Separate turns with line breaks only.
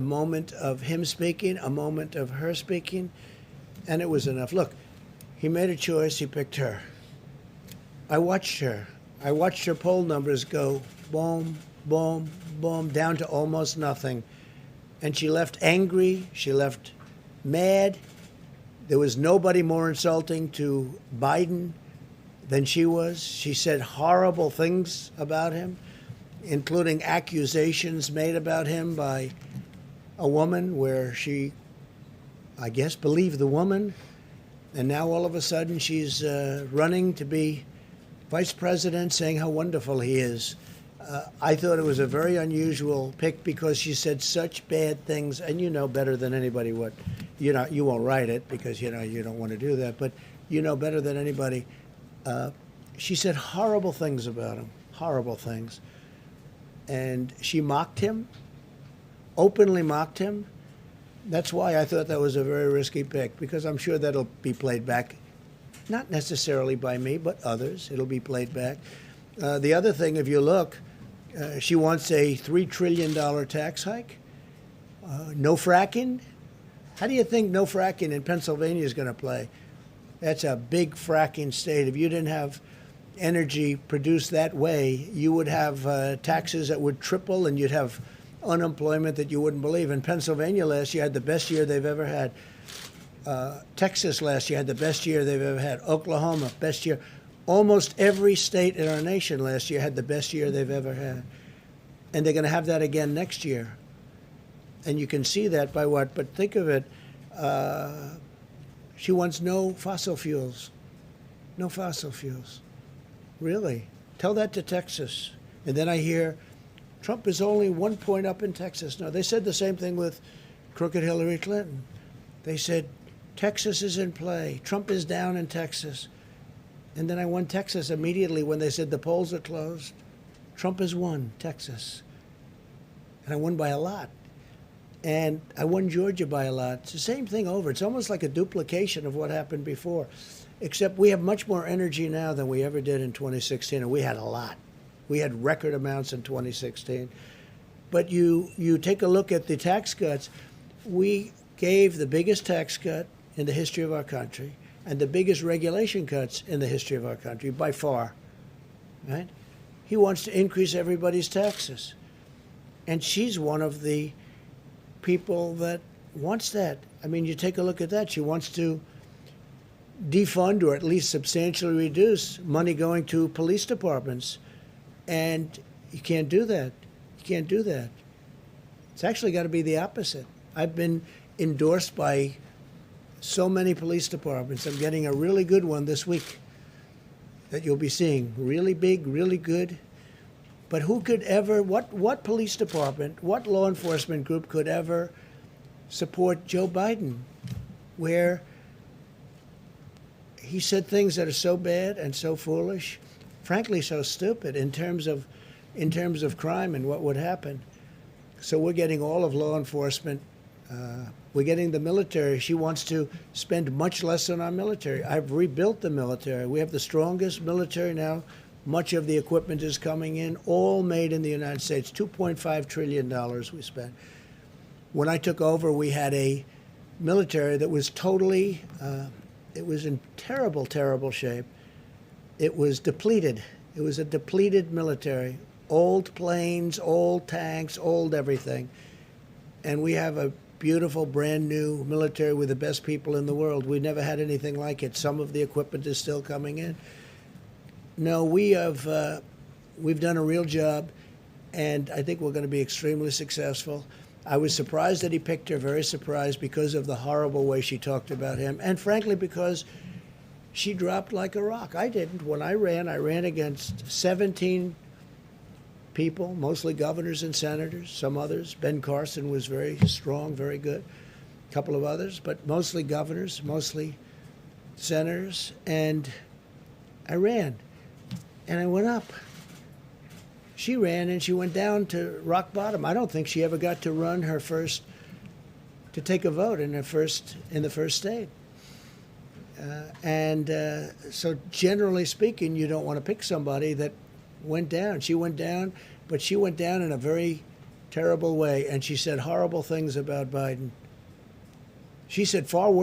moment of him speaking, a moment of her speaking, and it was enough. Look, he made a choice. He picked her. I watched her. I watched her poll numbers go boom, boom, boom, down to almost nothing. And she left angry. She left mad. There was nobody more insulting to Biden than she was. She said horrible things about him, including accusations made about him by a woman where she, I guess, believed the woman. And now all of a sudden she's running to be vice president, saying how wonderful he is. I thought it was a very unusual pick because she said such bad things, and you know better than anybody what, you won't write it because you don't want to do that, but you know better than anybody. She said horrible things about him, horrible things, and she mocked him, openly mocked him. That's why I thought that was a very risky pick, because I'm sure that'll be played back, not necessarily by me, but others. It'll be played back. The other thing, if you look, she wants a $3 trillion tax hike. No fracking. How do you think no fracking in Pennsylvania is going to play? That's a big fracking state. If you didn't have energy produced that way, you would have taxes that would triple, and you'd have unemployment that you wouldn't believe. In Pennsylvania last year had the best year they've ever had. Texas last year had the best year they've ever had. Oklahoma, best year. Almost every state in our nation last year had the best year they've ever had. And they're going to have that again next year. And you can see that by what? But think of it. She wants no fossil fuels. No fossil fuels. Really? Tell that to Texas. And then I hear Trump is only 1 point up in Texas. No, they said the same thing with crooked Hillary Clinton. They said Texas is in play. Trump is down in Texas. And then I won Texas immediately when they said the polls are closed. Trump has won Texas. And I won by a lot. And I won Georgia by a lot. It's the same thing over. It's almost like a duplication of what happened before. Except we have much more energy now than we ever did in 2016. And we had a lot. We had record amounts in 2016. But you take a look at the tax cuts. We gave the biggest tax cut in the history of our country and the biggest regulation cuts in the history of our country by far, right? He wants to increase everybody's taxes. And she's one of the people that wants that. I mean, you take a look at that. She wants to defund or at least substantially reduce money going to police departments. And you can't do that. You can't do that. It's actually got to be the opposite. I've been endorsed by so many police departments. I'm getting a really good one this week that you'll be seeing. Really big, really good. But who could ever, what police department, what law enforcement group could ever support Joe Biden, where he said things that are so bad and so foolish, frankly so stupid in terms of crime and what would happen. So we're getting all of law enforcement. We're getting the military. She wants to spend much less on our military. I've rebuilt the military. We have the strongest military now. Much of the equipment is coming in, all made in the United States. $2.5 trillion we spent. When I took over, we had a military that was totally, it was in terrible, terrible shape. It was depleted. It was a depleted military. Old planes, old tanks, old everything. And we have a beautiful, brand new military with the best people in the world. We never had anything like it. Some of the equipment is still coming in. No, we've done a real job, and I think we're going to be extremely successful. I was surprised that he picked her, very surprised because of the horrible way she talked about him, and frankly because she dropped like a rock. I didn't. When I ran against 17 people, mostly governors and senators, some others. Ben Carson was very strong, very good. A couple of others, but mostly governors, mostly senators. And I ran, and I went up. She ran, and she went down to rock bottom. I don't think she ever got to run to take a vote in the first state. So generally speaking, you don't want to pick somebody that went down. She went down, but she went down in a very terrible way, and she said horrible things about Biden. She said far worse